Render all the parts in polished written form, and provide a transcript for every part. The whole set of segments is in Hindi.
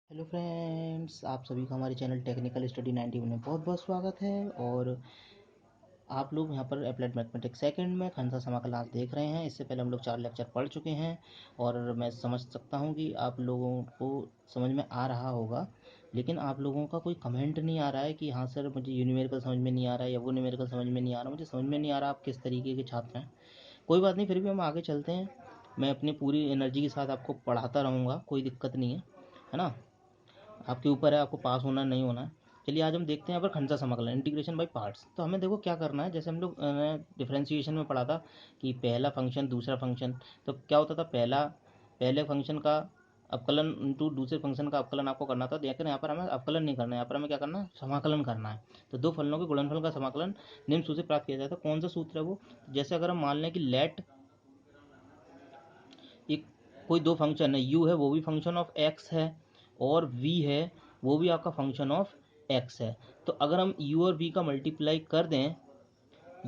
हेलो फ्रेंड्स, आप सभी का हमारे चैनल टेक्निकल स्टडी 91 में बहुत बहुत स्वागत है। और आप लोग यहाँ पर अप्लाइड मैथमेटिक्स सेकंड में खंसा समाकल आज देख रहे हैं। इससे पहले हम लोग 4 लेक्चर पढ़ चुके हैं और मैं समझ सकता हूँ कि आप लोगों को समझ में आ रहा होगा, लेकिन आप लोगों का कोई कमेंट नहीं आ रहा है कि हाँ सर मुझे ये न्यूमेरिकल समझ में नहीं आ रहा है या वो न्यूमेरिकल समझ में नहीं आ रहा। मुझे समझ में नहीं आ रहा आप किस तरीके के छात्र हैं। कोई बात नहीं, फिर भी हम आगे चलते हैं। मैं अपनी पूरी एनर्जी के साथ आपको पढ़ाता रहूँगा, कोई दिक्कत नहीं है ना। आपके ऊपर है आपको पास होना नहीं होना है। चलिए आज हम देखते हैं यहाँ पर खंसा समाकलन, इंटीग्रेशन बाय पार्ट्स। तो हमें देखो क्या करना है। जैसे हम लोग डिफरेंशिएशन में पढ़ा था कि पहला फंक्शन दूसरा फंक्शन, तो क्या होता था, पहले फंक्शन का अवकलन इंटू दूसरे फंक्शन का अवकलन आपको करना था। देखकर यहाँ पर हमें अवकलन नहीं करना है, यहाँ पर हमें क्या करना है, समाकलन करना है। तो दो फलनों के गुणनफल का समाकलन निम्न सूत्र से प्राप्त किया जाता है। कौन सा सूत्र है वो? जैसे अगर हम मान लें कि लेट एक कोई दो फंक्शन है, u है वो भी फंक्शन ऑफ x है और v है वो भी आपका फंक्शन ऑफ x है। तो अगर हम u और v का मल्टीप्लाई कर दें,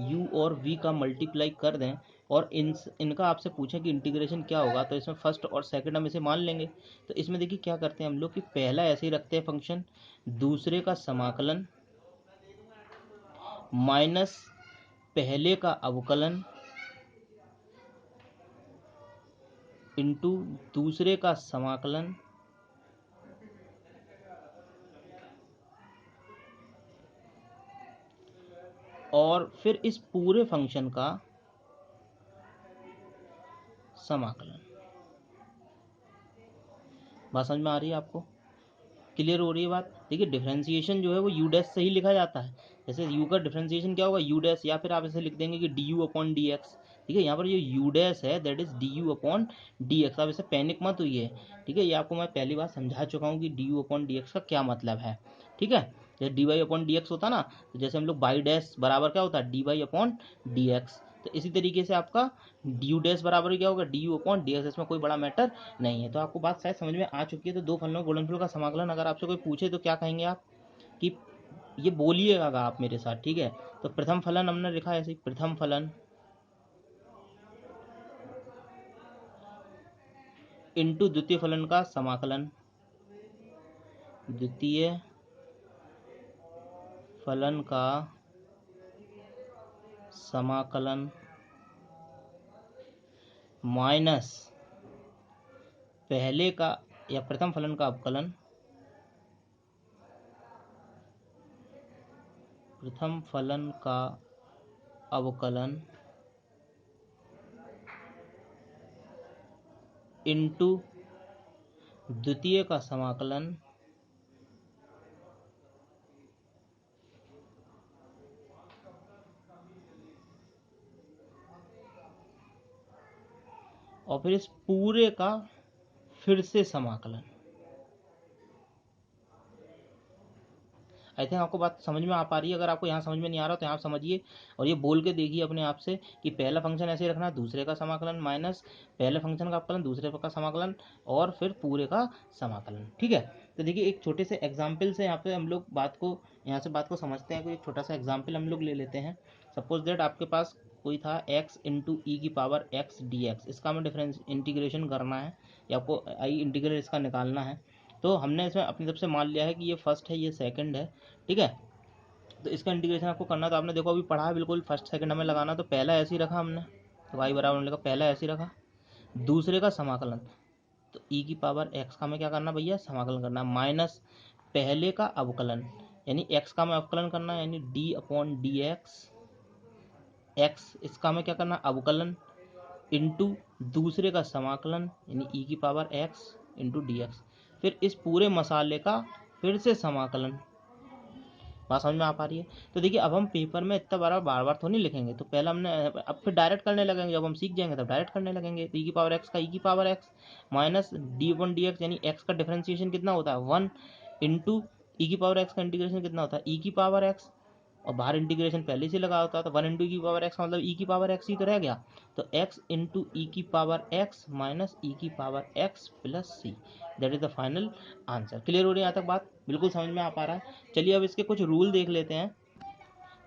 u और v का मल्टीप्लाई कर दें और इनका आपसे पूछें कि इंटीग्रेशन क्या होगा, तो इसमें फर्स्ट और सेकंड हम इसे मान लेंगे। तो इसमें देखिए क्या करते हैं हम लोग कि पहला ऐसे ही रखते हैं फंक्शन, दूसरे का समाकलन माइनस पहले का अवकलन इंटू दूसरे का समाकलन और फिर इस पूरे फंक्शन का समाकलन। बात समझ में आ रही है आपको? क्लियर हो रही है बात? देखिए डिफरेंशिएशन जो है वो यू डैश से ही लिखा जाता है। जैसे यू का डिफरेंशिएशन क्या होगा, यू डैश, या फिर आप ऐसे लिख देंगे कि D U upon D x. ठीक है, यहाँ पर जो यू डैश है that is D U upon D x. आप इसे पैनिक मत हुई। ठीक है, ये आपको मैं पहली बार समझा चुका हूँ कि D U upon D X का क्या मतलब है। ठीक है, जैसे D Y upon D X होता ना, तो जैसे हम लोग बाई डैश बराबर क्या होता है, D Y upon D X. तो इसी तरीके से आपका डी यू डैश बराबर क्या होगा, D U upon D x. इसमें कोई बड़ा मैटर नहीं है। तो आपको बात शायद समझ में आ चुकी है। तो दो फलनों गुणनफल का समाकलन अगर आपसे कोई पूछे तो क्या कहेंगे आप कि ये बोलिएगा आप मेरे साथ। ठीक है, तो प्रथम फलन हमने लिखा है ऐसे ही, प्रथम फलन इंटू द्वितीय फलन का समाकलन, द्वितीय फलन का समाकलन माइनस पहले का या प्रथम फलन का अवकलन, प्रथम फलन का अवकलन इंटू द्वितीय का समाकलन और फिर इस पूरे का फिर से समाकलन। आई थिंक आपको बात समझ में आ पा रही है। अगर आपको यहाँ समझ में नहीं आ रहा तो यहाँ समझिए और ये बोल के देखिए अपने आप से कि पहला फंक्शन ऐसे रखना, दूसरे का समाकलन माइनस पहले फंक्शन का अवकलन, दूसरे का समाकलन और फिर पूरे का समाकलन। ठीक है, तो देखिए एक छोटे से एग्जाम्पल से यहाँ पे हम लोग यहाँ से बात को समझते हैं। कोई एक छोटा सा एग्जाम्पल हम लोग ले लेते हैं। सपोज दैट आपके पास कोई था x इंटू ई की पावर x डी एक्स। इसका हमें डिफरेंस इंटीग्रेशन करना है या आपको आई इंटीग्रल इसका निकालना है। तो हमने इसमें अपनी तरफ से मान लिया है कि ये फर्स्ट है ये सेकंड है। ठीक है, तो इसका इंटीग्रेशन आपको करना। तो आपने देखो अभी पढ़ा है बिल्कुल, फर्स्ट सेकंड हमें लगाना। तो पहला ऐसे ही रखा हमने, तो y बराबर हमने लिखा पहला ऐसे ही रखा, दूसरे का समाकलन तो e की पावर x का हमें क्या करना भैया, समाकलन करना, माइनस पहले का अवकलन यानी x का हमें अवकलन करना है यानी d upon D x, x इसका हमें क्या करना, अवकलन इंटू दूसरे का समाकलन यानी e की power x into D x. फिर इस पूरे मसाले का फिर से समाकलन। बात समझ में आ पा रही है? तो देखिए अब हम पेपर में इतना बार बार तो नहीं लिखेंगे। तो पहले हमने अब फिर डायरेक्ट करने लगेंगे। जब हम सीख जाएंगे तब डायरेक्ट करने लगेंगे। तो ई की पावर एक्स का ई की power x minus D one D x यानी एक्स का डिफरेंशिएशन कितना होता है, वन इंटू ई की पावर एक्स का इंटीग्रेशन कितना होता है, ई की पावर एक्स और बाहर इंटीग्रेशन पहले से लगा होता है। तो वन इंटू ई की पावर एक्स मतलब ई की पावर एक्स ही तो रह गया। तो एक्स इंटू ई की पावर एक्स माइनस ई की power X plus C, that is the final answer. Clear हो रही है यहाँ तक बात? बिल्कुल समझ में आ पा रहा है? चलिए अब इसके कुछ रूल देख लेते हैं।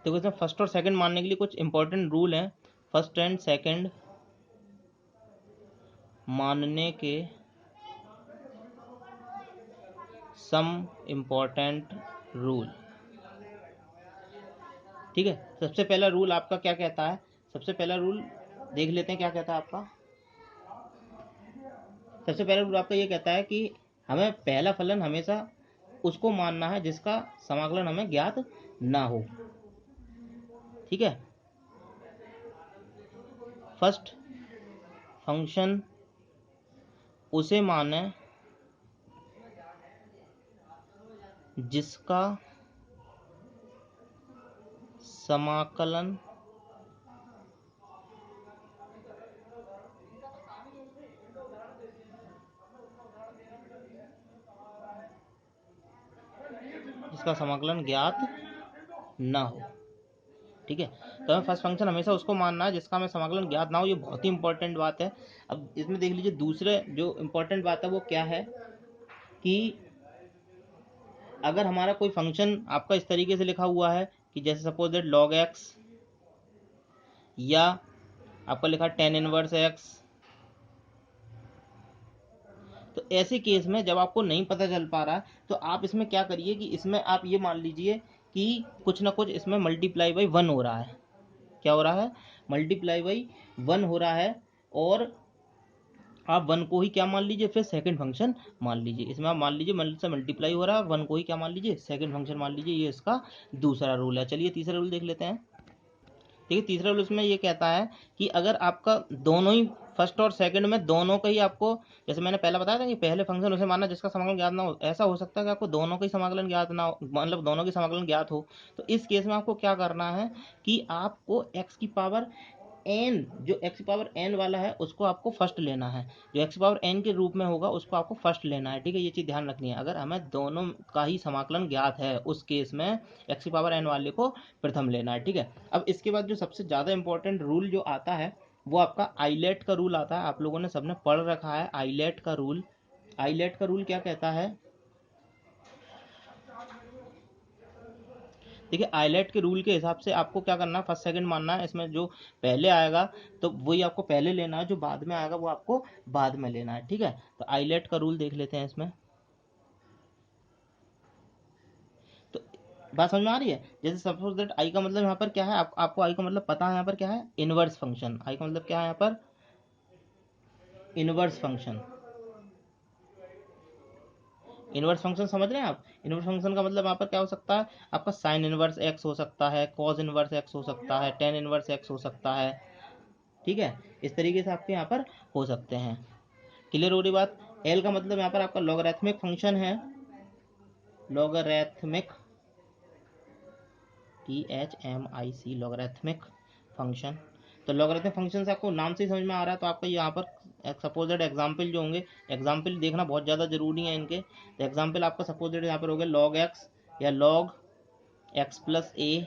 देखो इसमें फर्स्ट और सेकंड मानने के लिए कुछ इंपॉर्टेंट रूल हैं। फर्स्ट एंड सेकंड मानने के सम इम्पोर्टेंट रूल। ठीक है, सबसे पहला रूल आपका क्या कहता है, सबसे पहला रूल देख लेते हैं क्या कहता है आपका। सबसे पहला रूल आपका ये कहता है कि हमें पहला फलन हमेशा उसको मानना है जिसका समाकलन हमें ज्ञात ना हो। ठीक है, फर्स्ट फंक्शन उसे माने जिसका समाकलन ज्ञात ना हो। ठीक है, तो हमें फर्स्ट फंक्शन हमेशा उसको मानना है जिसका हमें समाकलन ज्ञात ना हो। ये बहुत ही इंपॉर्टेंट बात है। अब इसमें देख लीजिए दूसरे जो इंपॉर्टेंट बात है वो क्या है कि अगर हमारा कोई फंक्शन आपका इस तरीके से लिखा हुआ है कि जैसे सपोज दैट log x, या आपका लिखा tan इनवर्स x, तो ऐसे केस में जब आपको नहीं पता चल पा रहा है तो आप इसमें क्या करिए कि इसमें आप ये मान लीजिए कि कुछ ना कुछ इसमें मल्टीप्लाई बाई 1 हो रहा है। क्या हो रहा है, मल्टीप्लाई बाई 1 हो रहा है, और आप 1 को ही क्या मान लीजिए फिर सेकंड फंक्शन मान लीजिए। इसमें आप मान लीजिए से मल्टीप्लाई हो रहा है, 1 को ही क्या मान लीजिए सेकंड फंक्शन मान लीजिए। ये इसका दूसरा रूल है। चलिए तीसरा रूल देख लेते हैं। ठीक है, तीसरा रूल इसमें ये कहता है कि अगर आपका दोनों ही फर्स्ट और सेकंड में दोनों का ही आपको, जैसे मैंने पहले बताया था कि पहले फंक्शन उसे मानना जिसका समाकलन ज्ञात ना हो, ऐसा हो सकता है कि आपको दोनों का ही समाकलन ज्ञात ना हो, मतलब दोनों की समाकलन ज्ञात हो। तो इस केस में आपको क्या करना है कि आपको x की पावर n, जो x की पावर n वाला है उसको आपको फर्स्ट लेना है, जो x की पावर n के रूप में होगा उसको आपको फर्स्ट लेना है। ठीक है, ये चीज़ ध्यान रखनी है। अगर हमें दोनों का ही समाकलन ज्ञात है उस केस में x की पावर n वाले को प्रथम लेना है। ठीक है, अब इसके बाद जो सबसे ज़्यादा इंपॉर्टेंट रूल जो आता है वो आपका आइलेट का रूल आता है। आप लोगों ने सबने पढ़ रखा है आइलेट का रूल। आइलेट का रूल क्या कहता है, देखिए आइलेट के रूल के हिसाब से आपको क्या करना है, फर्स्ट सेकंड मानना है। इसमें जो पहले आएगा तो वही आपको पहले लेना है, जो बाद में आएगा वो आपको बाद में लेना है। ठीक है, तो आइलेट का रूल देख लेते हैं इसमें। तो बात समझ में आ रही है। जैसे सपोज दैट आई का मतलब यहाँ पर क्या है, आपको आई का मतलब पता है यहाँ पर क्या है, इनवर्स फंक्शन। आई का मतलब क्या है यहाँ पर, इनवर्स फंक्शन। इनवर्स फंक्शन समझ रहे हैं आप। इनवर्स फंक्शन का मतलब यहाँ पर क्या हो सकता है, आपका साइन इनवर्स एक्स हो सकता है, कॉज इनवर्स एक्स हो सकता है, टेन इनवर्स एक्स हो सकता है। ठीक है, इस तरीके से आपके यहाँ पर हो सकते हैं। क्लियर हो रही बात। एल का मतलब यहाँ पर आपका लॉगरिथमिक फंक्शन है, लॉगरिथमिक, THMIC, लॉगरिथमिक फंक्शन। तो लॉगरिथमिक फंक्शन से आपको नाम से ही समझ में आ रहा है। तो आपका यहाँ पर सपोज दैट एग्जाम्पल जो होंगे, एग्जाम्पल देखना बहुत ज़्यादा जरूरी है इनके। तो एग्जाम्पल आपका सपोज दैट यहाँ पर हो गया log x या log x plus a,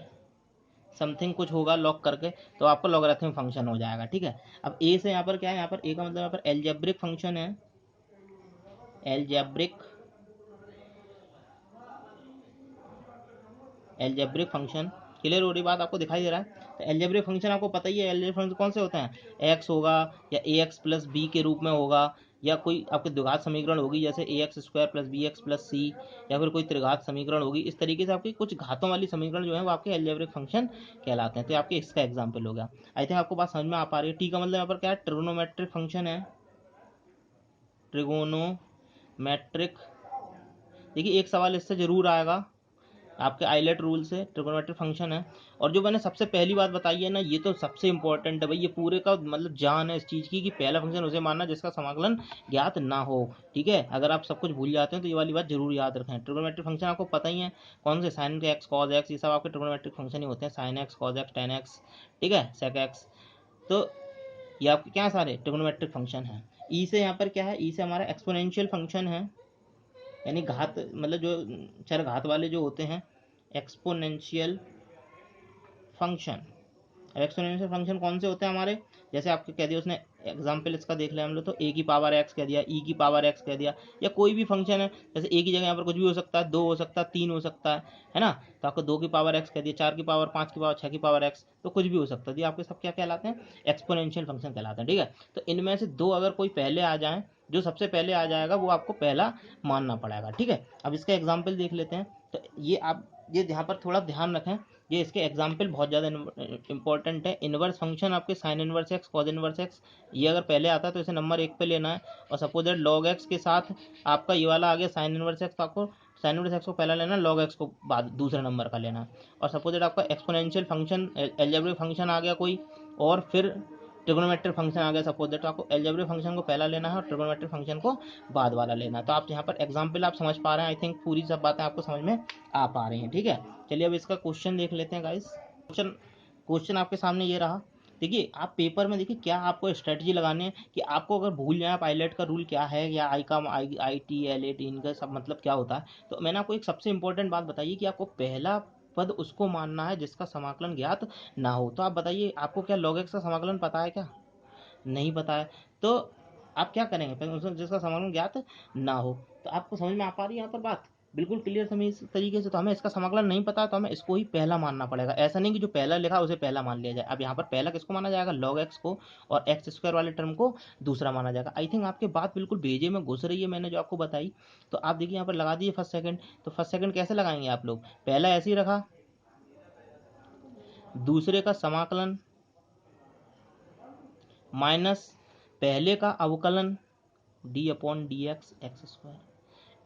something कुछ होगा लॉग करके, तो आपका लॉगरिथमिक फंक्शन हो जाएगा। ठीक है, अब ए से यहाँ पर क्या है, यहाँ पर ए का मतलब यहाँ पर एल्जेब्रिक फंक्शन है, एल्जेब्रिक फंक्शन। क्लियर हो रही बात, आपको दिखाई दे रहा है। तो एल्जेब्रिक फंक्शन आपको पता ही है, एल्जेब्रिक फंक्शन कौन से होते हैं, एक्स होगा या ए एक्स प्लस बी के रूप में होगा, या कोई आपके द्विघात समीकरण होगी जैसे a x square plus b x plus c, या फिर कोई त्रिघात समीकरण होगी। इस तरीके से आपकी कुछ घातों वाली समीकरण जो है वो आपके एल्जेब्रिक फंक्शन कहलाते हैं। तो आपके इसका एग्जाम्पल हो गया। आई थिंक आपको बात समझ में आ पा रही है। टी का मतलब यहाँ पर क्या है, ट्रिगोनोमेट्रिक फंक्शन है, ट्रिगोनोमेट्रिक। देखिए एक सवाल इससे जरूर आएगा आपके आइलेट रूल से, ट्रिगोनोमेट्रिक फंक्शन है। और जो मैंने सबसे पहली बात बताई है ना, ये तो सबसे इंपॉर्टेंट है भाई, ये पूरे का मतलब जान है इस चीज़ की कि पहला फंक्शन उसे मानना जिसका समाकलन ज्ञात ना हो। ठीक है, अगर आप सब कुछ भूल जाते हैं तो ये वाली बात जरूर याद रखें। ट्रिगोनोमेट्रिक फंक्शन आपको पता ही है कौन से, साइन के एक्स, कॉज एक्स, ये सब आपके ट्रिगोनोमेट्रिक फंक्शन ही होते हैं, sine x, cos x, ten x, ठीक है, सेक एक्स। तो ये आपके क्या सारे ट्रिगोनोमेट्रिक फंक्शन है। ई से यहाँ पर क्या है, ई से हमारा एक्सपोनेंशियल फंक्शन है, यानी घात मतलब जो चर घात वाले जो होते हैं, एक्सपोनेंशियल फंक्शन। अब एक्सपोनेंशियल फंक्शन कौन से होते हैं हमारे, जैसे आपको कह दिया उसने एग्जाम्पल इसका देख लिया हम लोग, तो a की पावर x कह दिया, e की पावर x कह दिया, या कोई भी फंक्शन है, जैसे a की जगह यहाँ पर कुछ भी हो सकता है, 2 हो सकता है, 3 हो सकता है ना, तो आपको 2 की पावर x कह दिया, 4 की पावर, 5 की पावर, 6 की पावर x, तो कुछ भी हो सकता है। तो आपके सब क्या कहलाते हैं, एक्सपोनेंशियल फंक्शन कहलाते हैं। ठीक है, तो इनमें से दो अगर कोई पहले आ जाए, जो सबसे पहले आ जाएगा वो आपको पहला मानना पड़ेगा। ठीक है, अब इसका एग्जाम्पल देख लेते हैं। तो ये आप ये यहाँ पर थोड़ा ध्यान रखें, ये इसके एग्जाम्पल बहुत ज़्यादा इंपॉर्टेंट है। इनवर्स फंक्शन आपके sine inverse x, cause inverse x, ये अगर पहले आता है तो इसे नंबर 1 पे लेना है। और सपोज दैट लॉग एक्स के साथ आपका ये वाला आ गया साइन इनवर्स एक्स, तो आपको साइन इनवर्स एक्स को पहला लेना है, लॉग एक्स को बाद दूसरे नंबर का लेना है। और सपोज दैट आपका एक्सपोनेंशियल फंक्शन, अलजेब्रिक फंक्शन आ गया कोई, और फिर ट्रिग्नोमेट्रिक फंक्शन आ गया सपोज दैट, तो आपको अलजेब्रिक फंक्शन को पहला लेना है और ट्रिग्नोमेट्रिक फंक्शन को बाद वाला लेना है। तो आप यहाँ पर एग्जाम्पल आप समझ पा रहे हैं, आई थिंक पूरी सब बातें आपको समझ में आ पा रही हैं। ठीक है, चलिए अब इसका क्वेश्चन देख लेते हैं गाइस। क्वेश्चन आपके सामने ये रहा। देखिए आप पेपर में देखिए क्या आपको स्ट्रेटजी लगानी है कि आपको अगर भूल जाए पायलट का रूल क्या है, या आई का I T L A T इनका सब मतलब क्या होता है, तो मैंने आपको एक सबसे इंपॉर्टेंट बात बताइए कि आपको पहला पद उसको मानना है जिसका समाकलन ज्ञात ना हो। तो आप बताइए आपको क्या log x का समाकलन पता है क्या, नहीं पता है, तो आप क्या करेंगे, पहले उसमें जिसका समाकलन ज्ञात ना हो। तो आपको समझ में आ पा रही है यहाँ पर बात बिल्कुल क्लियर समझ इस तरीके से। तो हमें इसका समाकलन नहीं पता, तो हमें इसको ही पहला मानना पड़ेगा। ऐसा नहीं कि जो पहला लिखा उसे पहला मान लिया जाए। अब यहाँ पर पहला किसको माना जाएगा, log x को, और एक्स स्क्वायर वाले टर्म को दूसरा माना जाएगा। आई थिंक आपके बात बिल्कुल भेजे में घुस रही है, मैंने जो आपको बताई। तो आप देखिए यहाँ पर लगा दिए फर्स्ट सेकंड। तो फर्स्ट सेकंड कैसे लगाएंगे आप लोग, पहला ऐसे ही रखा, दूसरे का समाकलन माइनस पहले का अवकलन D upon D x x square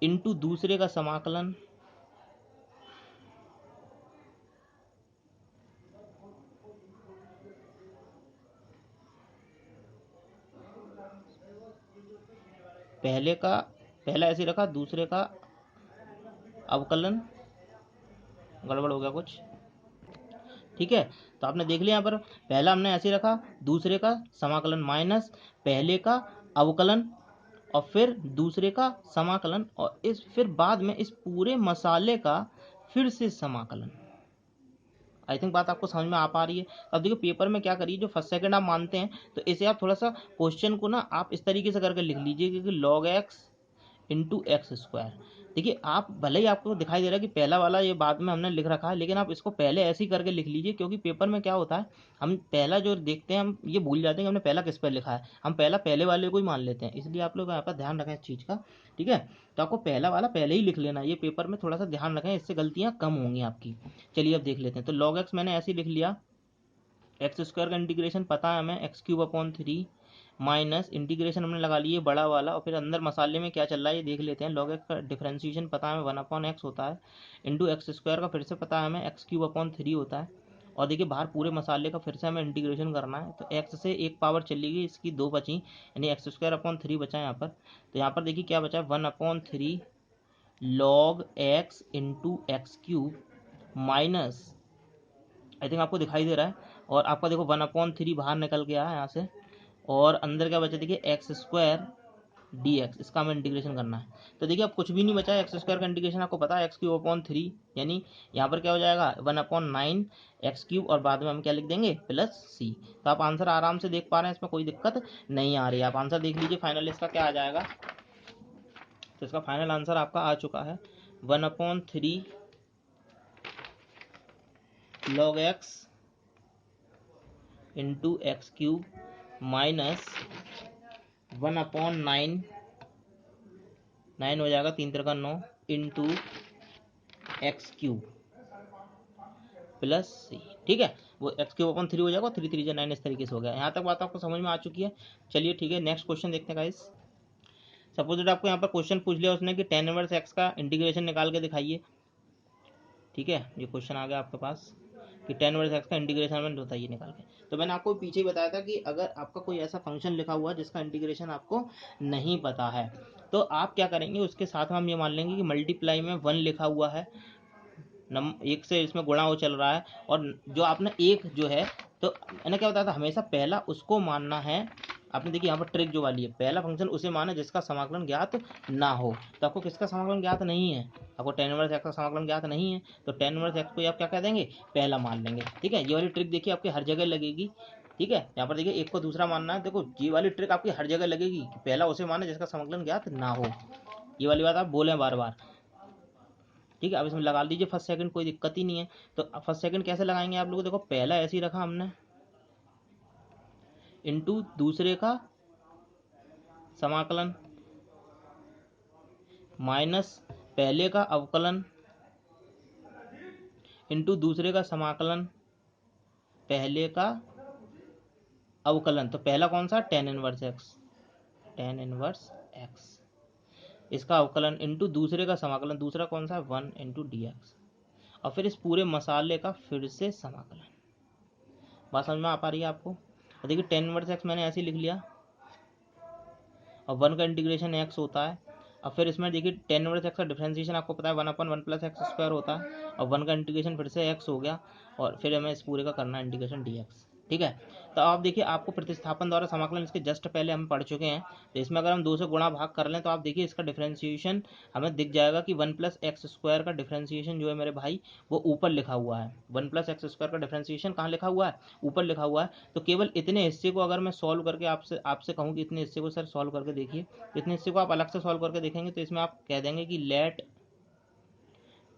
into दूसरे का समाकलन पहला ऐसे रखा, दूसरे का अवकलन, गड़बड़ हो गया कुछ। ठीक है, तो आपने देख लिया यहाँ पर पहला हमने ऐसे रखा, दूसरे का समाकलन माइनस पहले का अवकलन, और फिर दूसरे का समाकलन, और इस फिर बाद में इस पूरे मसाले का फिर से समाकलन। आई थिंक बात आपको समझ में आ पा रही है। अब देखिए पेपर में क्या करिए, जो फर्स्ट सेकंड आप मानते हैं तो इसे आप थोड़ा सा क्वेश्चन को ना आप इस तरीके से करके लिख लीजिए, क्योंकि log x into x square. देखिए आप भले ही आपको दिखाई दे रहा है कि पहला वाला ये बाद में हमने लिख रखा है, लेकिन आप इसको पहले ऐसे ही करके लिख लीजिए, क्योंकि पेपर में क्या होता है, हम पहला जो देखते हैं हम ये भूल जाते हैं कि हमने पहला किस पर लिखा है, हम पहले वाले को ही मान लेते हैं। इसलिए आप लोग यहाँ पर ध्यान रखें इस चीज़ का। ठीक है, तो आपको पहला वाला पहले ही लिख लेना, ये पेपर में थोड़ा सा ध्यान रखें, इससे गलतियाँ कम होंगी आपकी। चलिए अब देख लेते हैं। तो log x मैंने ऐसे ही लिख लिया, एक्स स्क्वायर का इंटीग्रेशन पता है हमें, x cube upon 3 minus integration हमने लगा लिए बड़ा वाला, और फिर अंदर मसाले में क्या चल रहा है ये देख लेते हैं। log x का डिफरेंशिएशन पता है हमें 1 अपॉन एक्स होता है, इंटू एक्स स्क्वायर का फिर से पता है हमें एक्स क्यूब अपॉन 3 होता है। और देखिए बाहर पूरे मसाले का फिर से हमें इंटीग्रेशन करना है, तो एक्स से एक पावर चली गई, इसकी 2 बची, यानी एक्स स्क्वायर अपॉन 3 बचा यहाँ पर। तो यहाँ पर देखिए क्या बचा है, 1 upon 3 log x into x cube minus, I think आपको दिखाई दे रहा है, और आपका देखो 1 अपॉन 3 बाहर निकल गया है यहाँ से, और अंदर क्या बचा देखिए एक्स स्क्वायर डी एक्स, इसका हमें इंटीग्रेशन करना है। तो देखिए अब कुछ भी नहीं बचा है, एक्स स्क्वायर का इंटीग्रेशन आपको पता है एक्स क्यूब अपॉन 3, यानी यहाँ पर क्या हो जाएगा 1 अपॉन 9 एक्स क्यूब, और बाद में हम क्या लिख देंगे प्लस सी। तो आप आंसर आराम से देख पा रहे हैं, इसमें कोई दिक्कत नहीं आ रही है। आप आंसर देख लीजिए फाइनल इसका क्या आ जाएगा। तो इसका फाइनल आंसर आपका आ चुका है 1 upon 3 log x into x cube minus 1 upon 9 हो जाएगा 3 3 9 इंटू एक्स क्यूब प्लस सी। ठीक है, वो एक्स क्यूब अपॉन 3 हो जाएगा, 3 3 9 इस तरीके से हो गया। यहाँ तक बात आपको समझ में आ चुकी है। चलिए ठीक है, नेक्स्ट क्वेश्चन देखते हैं गाइस। सपोज दैट आपको यहाँ पर क्वेश्चन पूछ लिया उसने कि tan इनवर्स एक्स का इंटीग्रेशन निकाल के दिखाइए। ठीक है, ये क्वेश्चन आ गया आपके पास कि tan इनवर्स एक्स का इंटीग्रेशन हमें बताइए निकाल के। तो मैंने आपको पीछे ही बताया था कि अगर आपका कोई ऐसा फंक्शन लिखा हुआ है जिसका इंटीग्रेशन आपको नहीं पता है, तो आप क्या करेंगे, उसके साथ हम ये मान लेंगे कि मल्टीप्लाई में 1 लिखा हुआ है, एक से इसमें गुणा हो चल रहा है, और जो आपने एक जो है, तो मैंने क्या बताया था, हमेशा पहला उसको मानना है। आपने देखिए यहाँ पर ट्रिक जो वाली है, पहला फंक्शन उसे माना जिसका समाकलन ज्ञात ना हो। तो आपको किसका समाकलन ज्ञात नहीं है, आपको tan इनवर्स एक्स का समाकलन ज्ञात नहीं है, तो tan इनवर्स एक्स को आप क्या कह देंगे, पहला मान लेंगे। ठीक है, ये वाली ट्रिक देखिए आपके हर जगह लगेगी, ठीक है, यहाँ पर देखिए एक को दूसरा मानना है। देखो ये वाली ट्रिक आपकी हर जगह लगेगी कि पहला उसे माने जिसका समाकलन ज्ञात ना हो। ये वाली बात आप बोले बार बार। ठीक है, अब इसमें लगा लीजिए फर्स्ट सेकंड, कोई दिक्कत ही नहीं है। तो फर्स्ट सेकंड कैसे लगाएंगे आप लोग, देखो पहला ऐसे ही रखा हमने, इनटू दूसरे का समाकलन माइनस पहले का अवकलन इनटू दूसरे का समाकलन पहले का अवकलन। तो पहला कौन सा, tan inverse x, tan inverse x, इसका अवकलन इनटू दूसरे का समाकलन, दूसरा कौन सा, 1 इंटू डी एक्स, और फिर इस पूरे मसाले का फिर से समाकलन। बात समझ में आ पा रही है आपको। और देखिए tan इनवर्स एक्स मैंने ऐसे ही लिख लिया, और 1 का इंटीग्रेशन एक्स होता है। अब फिर इसमें देखिए tan इनवर्स एक्स का डिफरेंशिएशन आपको पता है 1/1 प्लस एक्स स्क्वायर होता है, और 1 का इंटीग्रेशन फिर से एक्स हो गया, और फिर हमें इस पूरे का करना है इंटीग्रेशन डी एक्स। ठीक है, तो आप देखिए आपको प्रतिस्थापन द्वारा समाकलन इसके जस्ट पहले हम पढ़ चुके हैं। तो इसमें अगर हम 2 से गुणा भाग कर लें तो आप देखिए इसका डिफरेंशिएशन हमें दिख जाएगा कि 1 प्लस एक्स स्क्वायर का डिफरेंशिएशन जो है मेरे भाई वो ऊपर लिखा हुआ है। 1 प्लस एक्स स्क्वायर का डिफरेंशिएशन कहाँ लिखा हुआ है, ऊपर लिखा हुआ है। तो केवल इतने हिस्से को अगर मैं सॉल्व करके आपसे कहूँ कि इतने हिस्से को सर सॉल्व करके देखिए, इतने हिस्से को आप अलग से सॉल्व करके देखेंगे तो इसमें आप कह देंगे कि let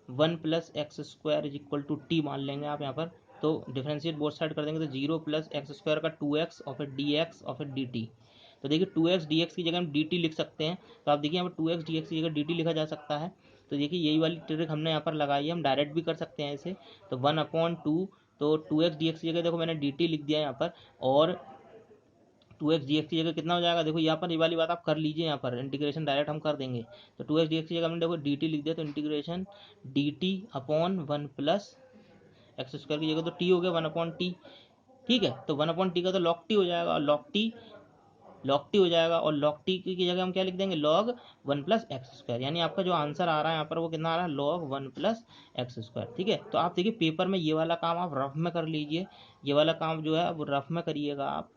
1 plus x square is equal to T मान लेंगे आप यहाँ पर। तो डिफरेंशिएट बोथ साइड कर देंगे तो 0 प्लस एक्स स्क्वायर का 2x और फिर dx और फिर dt। तो देखिए 2x dx की जगह हम dt लिख सकते हैं। तो आप देखिए यहाँ पर 2x dx की जगह dt लिखा जा सकता है। तो देखिए यही वाली ट्रिक हमने यहाँ पर लगाई है, हम डायरेक्ट भी कर सकते हैं इसे। तो 1/2, तो 2x dx की जगह देखो मैंने dt लिख दिया यहाँ पर, और 2x dx की जगह कितना हो जाएगा, देखो यहाँ पर ये वाली बात आप कर लीजिए, यहाँ पर इंटीग्रेशन डायरेक्ट हम कर देंगे। तो 2x dx की जगह हमने देखो dt लिख दिया, तो integration dt upon 1 plus x square की जगह तो टी हो गया 1/t। ठीक है, तो 1/t का तो log t हो जाएगा, और log t हो जाएगा, और log t की जगह हम क्या लिख देंगे, log 1 प्लस एक्स स्क्वायर। यानी आपका जो आंसर आ रहा है यहाँ पर वो कितना आ रहा है, log 1 प्लस एक्स स्क्वायर। ठीक है, तो आप देखिए पेपर में ये वाला काम आप रफ में कर लीजिए, ये वाला काम जो है वो रफ में करिएगा आप।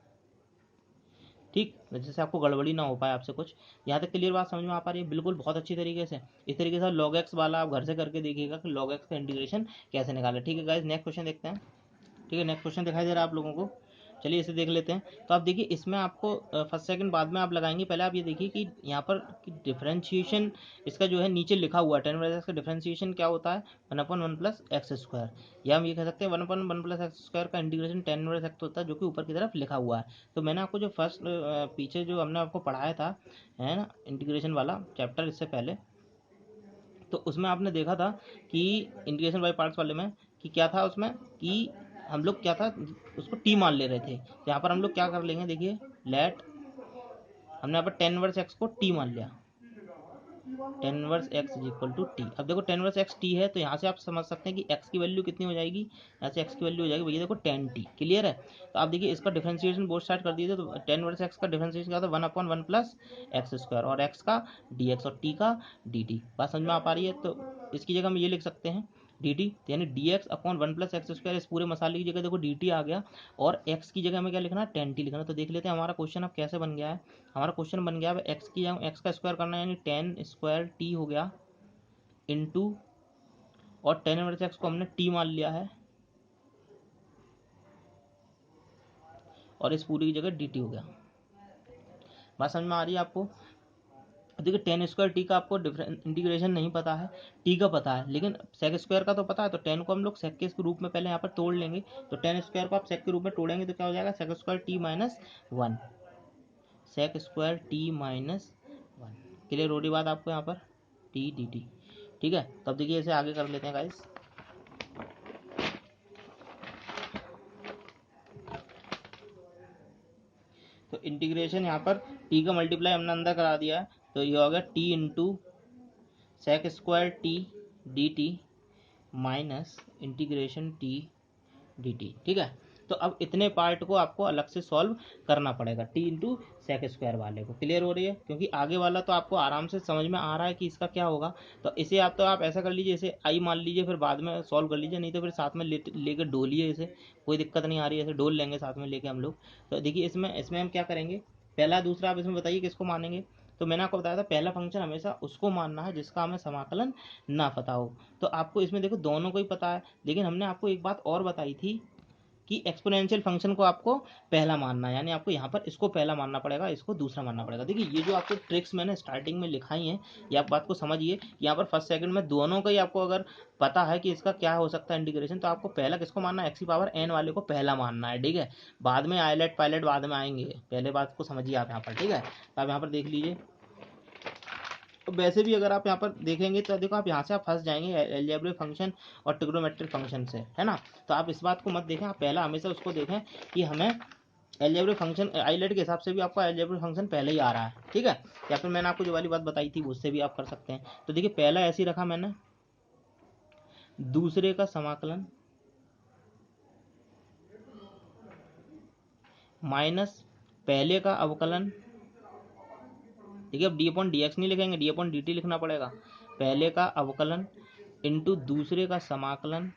ठीक, जैसे आपको गड़बड़ी ना हो पाए आपसे कुछ। यहाँ तक क्लियर बात समझ में आ पा रही है, बिल्कुल बहुत अच्छी तरीके से। इस तरीके से log x वाला आप घर से करके देखिएगा कि log x का इंटीग्रेशन कैसे निकाले। ठीक है गाइस, नेक्स्ट क्वेश्चन देखते हैं। ठीक है, नेक्स्ट क्वेश्चन दिखाई दे रहा है आप लोगों को, चलिए इसे देख लेते हैं। तो आप देखिए इसमें आपको फर्स्ट सेकंड बाद में आप लगाएंगे, पहले आप ये देखिए कि यहाँ पर डिफरेंशिएशन इसका जो है नीचे लिखा हुआ है, tan इनवर्स एक्स का डिफरेंशिएशन क्या होता है, 1/1 प्लस एक्स स्क्वायर, या हम ये कह सकते हैं 1/1 प्लस एक्स स्क्वायर का इंटीग्रेशन tan इनवर्स एक्स होता है, जो कि ऊपर की तरफ लिखा हुआ है। तो मैंने आपको जो फर्स्ट पीछे जो हमने आपको पढ़ाया था, है ना, इंटीग्रेशन वाला चैप्टर इससे पहले, तो उसमें आपने देखा था कि इंटीग्रेशन बाय पार्ट्स वाले में कि क्या था उसमें, कि हम लोग क्या था उसको टी मान ले रहे थे। यहाँ पर हम लोग क्या कर लेंगे, देखिए लेट, हमने यहाँ पर tan इनवर्स एक्स को टी मान लिया, tan inverse X is equal to T. अब देखो tan इनवर्स एक्स टी है, तो यहाँ से आप समझ सकते हैं कि x की वैल्यू कितनी हो जाएगी, यहाँ से x की वैल्यू हो जाएगी भैया देखो tan t। क्लियर है, तो आप देखिए इसका डिफरेंशिएशन बोथ साइड कर दीजिए। तो tan इनवर्स एक्स का डिफरेंशिएशन क्या था, 1/1 प्लस एक्स स्क्वायर, और x का dx और t का dt। बात समझ में आ पा रही है, तो इसकी जगह हम ये लिख सकते हैं dt, यानी dx upon 1 plus x square, इस पूरे मसाले की जगह देखो dt आ गया, और x की जगह हमें क्या लिखना है, tan t लिखना है। तो देख लेते हैं हमारा क्वेश्चन अब कैसे बन गया है। हमारा क्वेश्चन बन गया है एक्स की जगह एक्स का स्क्वायर करना है, यानी tan स्क्वायर t हो गया इनटू, और tan इनवर्स एक्स को हमने t मान लिया है, और इस पूरी की जगह dt हो गया। बात समझ में आ रही है आपको। देखिए tan स्क्वायर टी का आपको इंटीग्रेशन नहीं पता है, टी का पता है, लेकिन सेक स्क्वायर का तो पता है। तो tan को हम लोग सेक के रूप में पहले यहाँ पर तोड़ लेंगे। तो tan स्क्वायर को आप सेक के रूप में तोड़ेंगे तो क्या हो जाएगा, sec square T minus 1, sec square T minus 1। Clear हो रही बात आपको यहाँ पर, टी डी टी। ठीक है, तब देखिए इसे आगे कर लेते हैं गाइस। तो इंटीग्रेशन यहाँ पर टी का मल्टीप्लाई हमने अंदर करा दिया है, तो ये हो गया T into sec square T D T minus integration T D T. ठीक है, तो अब इतने पार्ट को आपको अलग से सॉल्व करना पड़ेगा, टी इंटू सेक स्क्वायर वाले को। क्लियर हो रही है, क्योंकि आगे वाला तो आपको आराम से समझ में आ रहा है कि इसका क्या होगा। तो इसे आप ऐसा कर लीजिए, इसे आई मान लीजिए, फिर बाद में सॉल्व कर लीजिए, नहीं तो फिर साथ में लेकर डोलिए इसे, कोई दिक्कत नहीं आ रही है, ऐसे डोल लेंगे साथ में लेके हम लोग। तो देखिए इसमें हम क्या करेंगे, पहला दूसरा आप इसमें बताइए किसको मानेंगे। तो मैंने आपको बताया था पहला फंक्शन हमेशा उसको मानना है जिसका हमें समाकलन ना पता हो। तो आपको इसमें देखो दोनों को ही पता है, लेकिन हमने आपको एक बात और बताई थी कि कि एक्सपोनेंशियल फंक्शन को आपको पहला मानना है, यानी आपको यहाँ पर इसको पहला मानना पड़ेगा, इसको दूसरा मानना पड़ेगा। देखिए ये जो आपको ट्रिक्स मैंने स्टार्टिंग में लिखाई हैं, ये आप बात को समझिए कि यहाँ पर फर्स्ट सेकंड में दोनों का ही आपको अगर पता है कि इसका क्या हो सकता है इंटीग्रेशन, तो आपको पहला किसको मानना है, एक्स की पावर एन वाले को पहला मानना है, ठीक है। बाद में आइलेट पायलट बाद में आएंगे, पहले बात को समझिए आप यहाँ पर, ठीक है। तो आप यहाँ पर देख लीजिए, तो वैसे भी अगर आप यहाँ पर देखेंगे तो देखो आप यहाँ से आप फंस जाएंगे अलजेब्रिक फंक्शन और ट्रिग्नोमेट्रिक फंक्शन से, है ना। तो आप इस बात को मत देखें, आप पहला हमेशा उसको देखें कि हमें अलजेब्रिक फंक्शन आइलेट के हिसाब से भी आपको अलजेब्रिक फंक्शन पहले ही आ रहा है, ठीक है। या फिर मैंने आपको जो वाली बात बताई थी उससे भी आप कर सकते हैं। तो देखिए पहला ऐसे ही रखा मैंने, दूसरे का समाकलन माइनस पहले का अवकलन, ठीक है। अब डी अपॉन डी एक्स नहीं लिखेंगे, डी अपॉन डी टी लिखना पड़ेगा। पहले का अवकलन इंटू दूसरे का समाकलन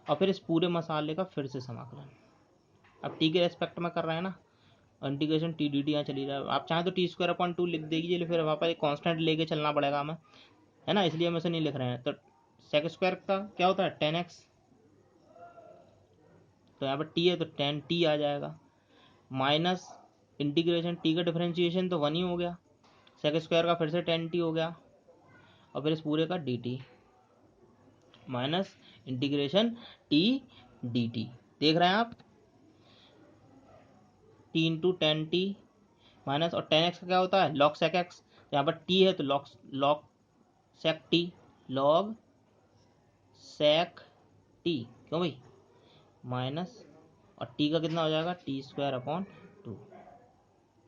और फिर इस पूरे मसाले का फिर से समाकलन। अब टी के रेस्पेक्ट में कर रहे हैं ना, इंटीग्रेशन टी डी टी यहाँ चली जाए। आप चाहें तो टी स्क्वायर अपॉन 2 लिख दीजिए, फिर वहाँ पर एक कॉन्स्टेंट लेके चलना पड़ेगा हमें, है ना, इसलिए हम इसे नहीं लिख रहे हैं। तो सेक स्क्वायर का क्या होता है 10x, तो यहाँ पर टी है तो 10t आ जाएगा, माइनस इंटीग्रेशन टी का डिफरेंशिएशन तो 1 ही हो गया, सेक स्क्वायर का फिर से 10t हो गया और फिर इस पूरे का dt minus integration T dt। देख रहे हैं आप, टी इंटू 10t माइनस, और 10x का क्या होता है log sec x, यहाँ पर t है तो log sec t, log sec t, क्यों भाई, माइनस और t का कितना हो जाएगा टी स्क्वायर अपॉन 2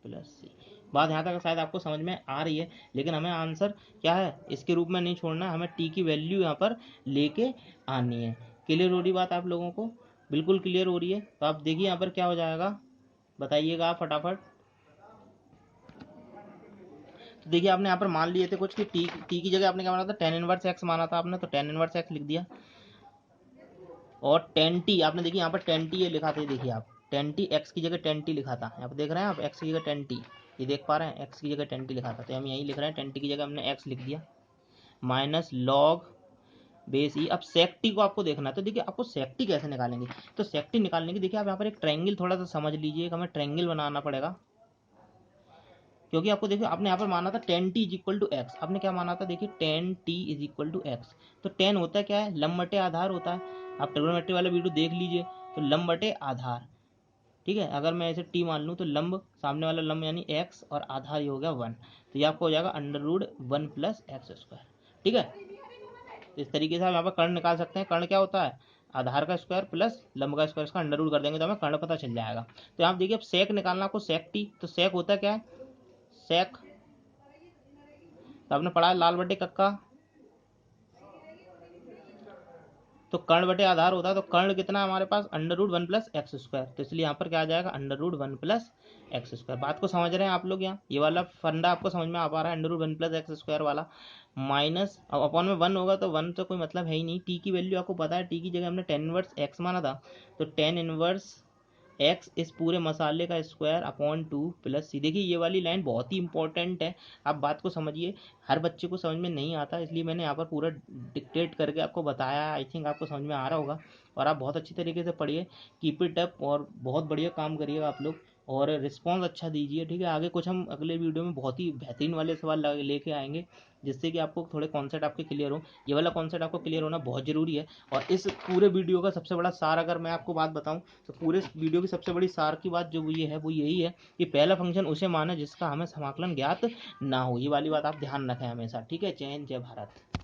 प्लस सी। बात यहाँ तक शायद आपको समझ में आ रही है, लेकिन हमें आंसर क्या है इसके रूप में नहीं छोड़ना, हमें टी की वैल्यू यहाँ पर लेके आनी है। क्लियर हो रही बात आप लोगों को, बिल्कुल क्लियर हो रही है। तो आप देखिए यहाँ पर क्या हो जाएगा, बताइएगा आप फटाफट। तो देखिए आपने यहाँ पर मान लिए थे कुछ कि टी की जगह आपने क्या माना था, tan इनवर्स एक्स माना था आपने, तो tan इनवर्स एक्स लिख दिया, और 10t आपने देखिए यहाँ पर 10t ये लिखा था, देखिए आप 10t एक्स की जगह 10t लिखा था, यहाँ पर देख रहे हैं आप एक्स की जगह 10t, ये देख पा रहे हैं एक्स की जगह 10t लिखा था, तो हम यही लिख रहे हैं 10t की जगह हमने एक्स लिख दिया, माइनस लॉग बेस ई। अब सेक टी को आपको देखना है, तो देखिए आपको सेक टी कैसे निकालेंगे, तो सेक टी निकालने की देखिए आप यहाँ पर एक ट्रायंगल थोड़ा सा समझ लीजिए, हमें ट्रायंगल बनाना पड़ेगा, क्योंकि आपको देखिए आपने यहाँ पर माना था 10t is equal to x, आपने क्या माना था देखिए 10t is equal to x, तो 10 होता है क्या है, लंब बटे आधार होता है, आप ट्रिग्नोमेट्री वाला वीडियो देख लीजिए, तो लंब बटे आधार, ठीक है। अगर मैं इसे t मान लूँ तो लंब सामने वाला लंब यानी x और आधार ये हो गया 1, तो ये आपको हो जाएगा under root 1 plus x square, ठीक है। इस तरीके से आप यहाँ पर कर्ण निकाल सकते हैं। कर्ण क्या होता है, आधार का स्क्वायर प्लस लंब का स्क्वायर, इसका अंडर रूट कर देंगे तो हमें कर्ण पता चल जाएगा। तो आप देखिए अब सेक निकालना आपको, सेक टी, तो सेक होता क्या है, सेक तो आपने पढ़ा है लाल बटे कक्का, तो कर्ण बटे आधार होता है, तो कर्ण कितना है हमारे पास under root 1 plus x square, तो इसलिए यहाँ पर क्या आ जाएगा under root 1 plus x square. बात को समझ रहे हैं आप लोग, यहाँ ये वाला फंडा आपको समझ में आ पा रहा है, under root 1 plus x square वाला, माइनस अब अपॉन में 1 होगा तो 1 तो कोई मतलब है ही नहीं, टी की वैल्यू आपको पता है, टी की जगह हमने टेन इनवर्स एक्स माना था, तो टेन इनवर्स एक्स इस पूरे मसाले का स्क्वायर अपॉन 2 प्लस सी। देखिए ये वाली लाइन बहुत ही इंपॉर्टेंट है, आप बात को समझिए, हर बच्चे को समझ में नहीं आता, इसलिए मैंने यहाँ पर पूरा डिक्टेट करके आपको बताया, आई थिंक आपको समझ में आ रहा होगा, और आप बहुत अच्छी तरीके से पढ़िए, कीप इट अप, और बहुत बढ़िया काम करिएगा आप लोग, और रिस्पॉन्स अच्छा दीजिए, ठीक है। आगे कुछ हम अगले वीडियो में बहुत ही बेहतरीन वाले सवाल लेके आएंगे, जिससे कि आपको थोड़े कॉन्सेप्ट आपके क्लियर हो, ये वाला कॉन्सेप्ट आपको क्लियर होना बहुत ज़रूरी है। और इस पूरे वीडियो का सबसे बड़ा सार अगर मैं आपको बात बताऊं, तो पूरे वीडियो की सबसे बड़ी सार की बात जो ये है वो यही है कि पहला फंक्शन उसे माने जिसका हमें समाकलन ज्ञात ना हो, ये वाली बात आप ध्यान रखें हमेशा, ठीक है। जय हिंद, जय भारत।